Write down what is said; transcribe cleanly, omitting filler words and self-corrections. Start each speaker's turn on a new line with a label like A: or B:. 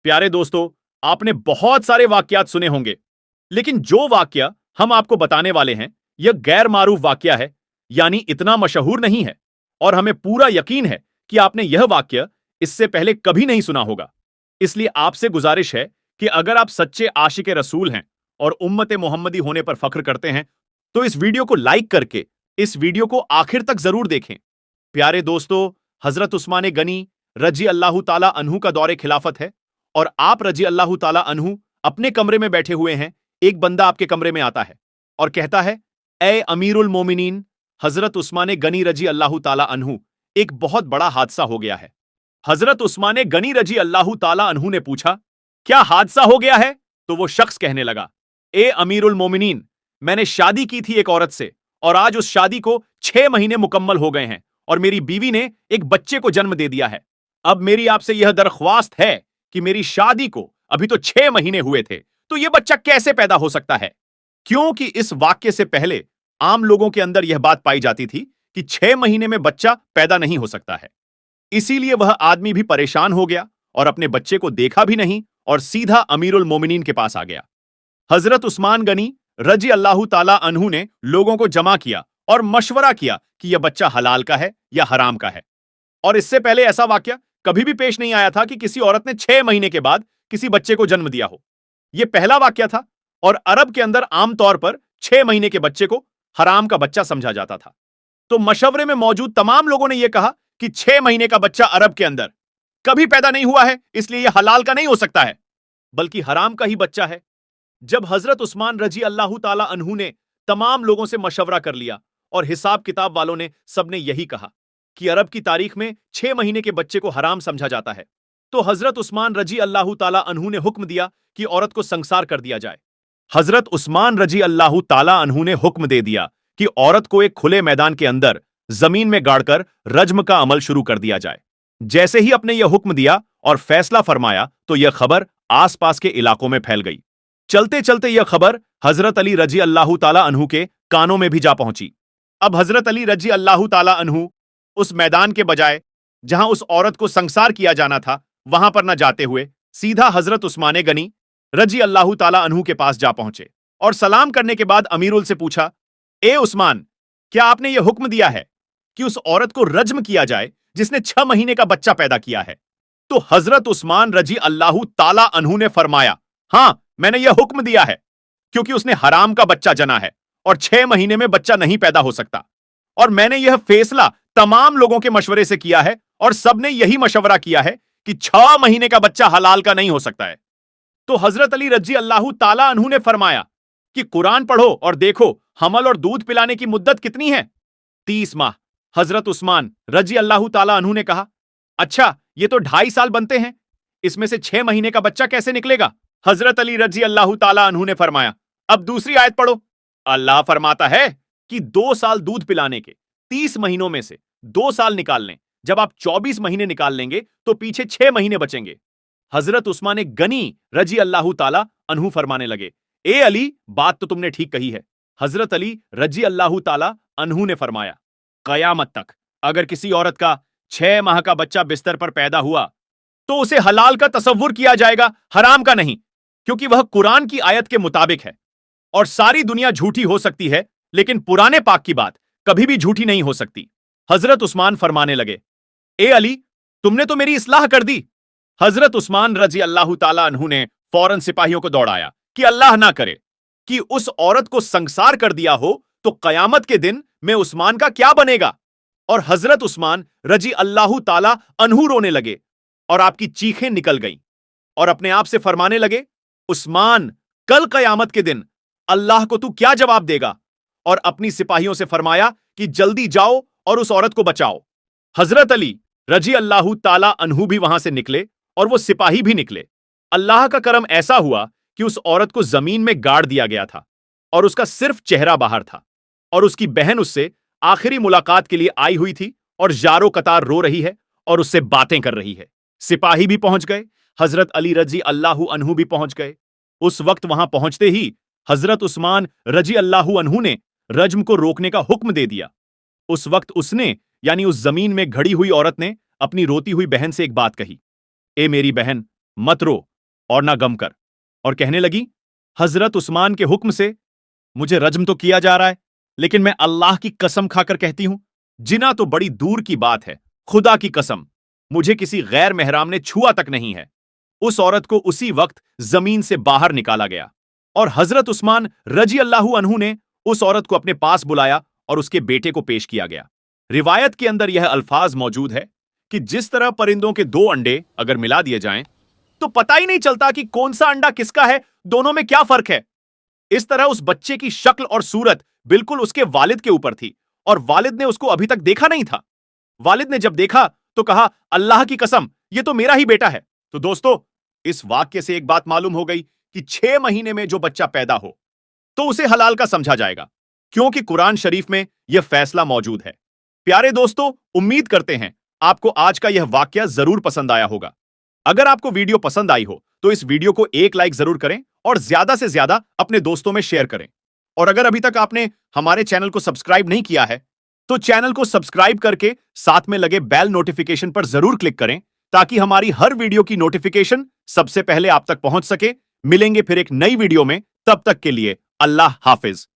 A: प्यारे दोस्तों, आपने बहुत सारे वाकयात सुने होंगे, लेकिन जो वाकया हम आपको बताने वाले हैं, यह गैर मारूफ वाकया है, यानी इतना मशहूर नहीं है, और हमें पूरा यकीन है कि आपने यह वाकया इससे पहले कभी नहीं सुना होगा। इसलिए आपसे गुजारिश है कि अगर आप सच्चे आशिक रसूल हैं और उम्मत मोहम्मदी होने पर फख्र करते हैं, तो इस वीडियो को लाइक करके इस वीडियो को आखिर तक जरूर देखें। प्यारे दोस्तों, हजरत उस्मान गनी रजी अल्लाह ताला अन्हु का दौरे खिलाफत है और आप रजी अल्लाह ताला अन्हु अपने कमरे में बैठे हुए हैं। एक बंदा आपके कमरे में आता है और कहता है, ए अमीरुल मोमिनीन हजरत उस्मान गनी रजी अल्लाह ताला अन्हु, एक बहुत बड़ा हादसा हो गया है। हजरत उस्मान गनी रजी अल्लाह ताला अन्हु ने पूछा, क्या हादसा हो गया है? तो वो शख्स कहने लगा, ए अमीरुल मोमिनीन, मैंने शादी की थी एक औरत से और आज उस शादी को 6 महीने मुकम्मल हो गए हैं और मेरी बीवी ने एक बच्चे को जन्म दे दिया है। अब मेरी आपसे यह दरख्वास्त है कि मेरी शादी को अभी तो 6 महीने हुए थे, तो यह बच्चा कैसे पैदा हो सकता है? क्योंकि इस वाक्य से पहले आम लोगों के अंदर यह बात पाई जाती थी कि 6 महीने में बच्चा पैदा नहीं हो सकता है। इसीलिए वह आदमी भी परेशान हो गया और अपने बच्चे को देखा भी नहीं और सीधा अमीरुल मोमिनीन के पास आ गया। हजरत उस्मान गनी रजी अल्लाह ताला अन्हु ने लोगों को जमा किया और मशवरा किया कि यह बच्चा हलाल का है या हराम का है। और इससे पहले ऐसा वाक्य कभी भी पेश नहीं आया था कि किसी औरत ने 6 महीने के बाद किसी बच्चे को जन्म दिया हो। यह पहला वाक्य था और अरब के अंदर आमतौर पर 6 महीने के बच्चे को हराम का बच्चा समझा जाता था। तो मशवरे में मौजूद तमाम लोगों ने यह कहा कि 6 महीने का बच्चा अरब के अंदर कभी पैदा नहीं हुआ है, इसलिए यह हलाल का नहीं हो सकता है, बल्कि हराम का ही बच्चा है। जब हजरत उस्मान रजी अल्लाह ताला अन्हु ने तमाम लोगों से मशवरा कर लिया और हिसाब किताब वालों ने सबने यही कहा कि अरब की तारीख में 6 महीने के बच्चे को हराम समझा जाता है, तो हजरत उस्मान रजी अल्लाह ताला अन्हु ने हुक्म दिया कि औरत को संसार कर दिया जाए। हजरत उस्मान रजी अल्लाह ताला अन्हु ने हुक्म दे दिया कि औरत को एक खुले मैदान के अंदर जमीन में गाड़कर रज्म का अमल शुरू कर दिया जाए। जैसे ही अपने यह हुक्म दिया और फैसला फरमाया, तो यह खबर आसपास के इलाकों में फैल गई। चलते चलते यह खबर हजरत अली रजी अल्लाह ताला अन्हु के कानों में भी जा पहुंची। अब हजरत अली रजी अल्लाह ताला अन्हु उस मैदान के बजाय जहां उस औरत को संसार किया जाना था, वहां पर न जाते हुए सीधा हजरत उस्मान गनी रजी अल्लाह ताला अन्हु के पास जा पहुंचे और सलाम करने के बाद अमीरुल से पूछा, ए उस्मान, क्या आपने यह हुक्म दिया है कि उस औरत को रज्म किया जाए जिसने 6 महीने का बच्चा पैदा किया है? तो हजरत उस्मान रजी अल्लाह ताला अन्हु ने फरमाया, हां, मैंने यह हुक्म दिया है, क्योंकि उसने हराम का बच्चा जना है और 6 महीने में बच्चा नहीं पैदा हो सकता। और मैंने यह फैसला तमाम लोगों के मशवरे से किया है और सबने यही मशवरा किया है कि 6 महीने का बच्चा हलाल का नहीं हो सकता है। तो हजरत अली रजी अल्लाह ताला अन्हु ने फरमाया कि कुरान पढ़ो और देखो हमल और दूध पिलाने की मुद्दत कितनी है? 30 माह। हजरत उस्मान रजी अल्लाह ताला अन्हु ने कहा, अच्छा, ये तो 2.5 साल बनते हैं, इसमें से 6 महीने का बच्चा कैसे निकलेगा? हजरत अली रजी अल्लाह ताला अन्हु ने फरमाया, अब दूसरी आयत पढ़ो। अल्लाह फरमाता है कि 2 साल दूध पिलाने के 30 महीनों में से 2 साल निकाल लें। जब आप 24 महीने निकाल लेंगे तो पीछे 6 महीने बचेंगे। हजरत उस्मान गनी रजी अल्लाह ताला अन्हु फरमाने लगे, ए अली, बात तो तुमने ठीक कही है। हजरत अली रजी अल्लाह ताला अन्हु ने फरमाया, कयामत तक अगर किसी औरत का 6 माह का बच्चा बिस्तर पर पैदा हुआ तो उसे हलाल का तसव्वुर किया जाएगा, हराम का नहीं, क्योंकि वह कुरान की आयत के मुताबिक है। और सारी दुनिया झूठी हो सकती है, लेकिन पुराने पाक की बात कभी भी झूठी नहीं हो सकती। हजरत उस्मान फरमाने लगे, ए अली, तुमने तो मेरी इस्लाह कर दी। हजरत उस्मान रजी अल्लाह ताला अन्हु ने फौरन सिपाहियों को दौड़ाया कि अल्लाह ना करे कि उस औरत को संसार कर दिया हो तो कयामत के दिन में उस्मान का क्या बनेगा। और हजरत उस्मान रजी अल्लाह ताला अन्हु रोने लगे और आपकी चीखें निकल गईं और अपने आप से फरमाने लगे, उस्मान, कल कयामत के दिन अल्लाह को तू क्या जवाब देगा? और अपनी सिपाहियों से फरमाया कि जल्दी जाओ और उस औरत को बचाओ। हजरत अली रजी अल्लाह ताला अन्हु भी वहां से निकले और वो सिपाही भी निकले। अल्लाह का करम ऐसा हुआ कि उस औरत को जमीन में गाड़ दिया गया था और उसका सिर्फ चेहरा बाहर था और उसकी बहन उससे आखिरी मुलाकात के लिए आई हुई थी और जारो कतार रो रही है और उससे बातें कर रही है। सिपाही भी पहुंच गए, हजरत अली रजी अल्लाह अन्हु भी पहुंच गए। उस वक्त वहां पहुंचते ही हजरत उस्मान रजी अल्लाह अन्हु ने रज्म को रोकने का हुक्म दे दिया। उस वक्त उसने, यानी उस जमीन में घड़ी हुई औरत ने अपनी रोती हुई बहन से एक बात कही, ए मेरी बहन, मत रो, और ना गम कर, और कहने लगी, हजरत उस्मान के हुक्म से मुझे रज्म तो किया जा रहा है, लेकिन मैं अल्लाह की कसम खाकर कहती हूं, जिना तो बड़ी दूर की बात है, खुदा की कसम, मुझे किसी गैर महराम ने छुआ तक नहीं है। उस औरत को उसी वक्त जमीन से बाहर निकाला गया और हजरत उस्मान रजी अल्लाहु अन्हु ने उस औरत को अपने पास बुलाया और उसके बेटे को पेश किया गया। रिवायत के अंदर यह अल्फाज मौजूद है कि जिस तरह परिंदों के दो अंडे अगर मिला दिए जाएं तो पता ही नहीं चलता कि कौन सा अंडा किसका है, दोनों में क्या फर्क है। इस तरह उस बच्चे की शक्ल और सूरत बिल्कुल उसके वालिद के ऊपर थी और वालिद ने उसको अभी तक देखा नहीं था। वालिद ने जब देखा तो कहा, अल्लाह की कसम, यह तो मेरा ही बेटा है। तो दोस्तों, इस वाक्य से एक बात मालूम हो गई कि 6 महीने में जो बच्चा पैदा हो तो उसे हलाल का समझा जाएगा, क्योंकि कुरान शरीफ में यह फैसला मौजूद है। प्यारे दोस्तों, उम्मीद करते हैं आपको आज का यह वाक्य जरूर पसंद आया होगा। अगर आपको वीडियो पसंद आई हो तो इस वीडियो को एक लाइक जरूर करें और ज्यादा से ज्यादा अपने दोस्तों में शेयर करें। और अगर अभी तक आपने हमारे चैनल को सब्सक्राइब नहीं किया है तो चैनल को सब्सक्राइब करके साथ में लगे बेल नोटिफिकेशन पर जरूर क्लिक करें, ताकि हमारी हर वीडियो की नोटिफिकेशन सबसे पहले आप तक पहुंच सके। मिलेंगे फिर एक नई वीडियो में, तब तक के लिए अल्लाह हाफिज।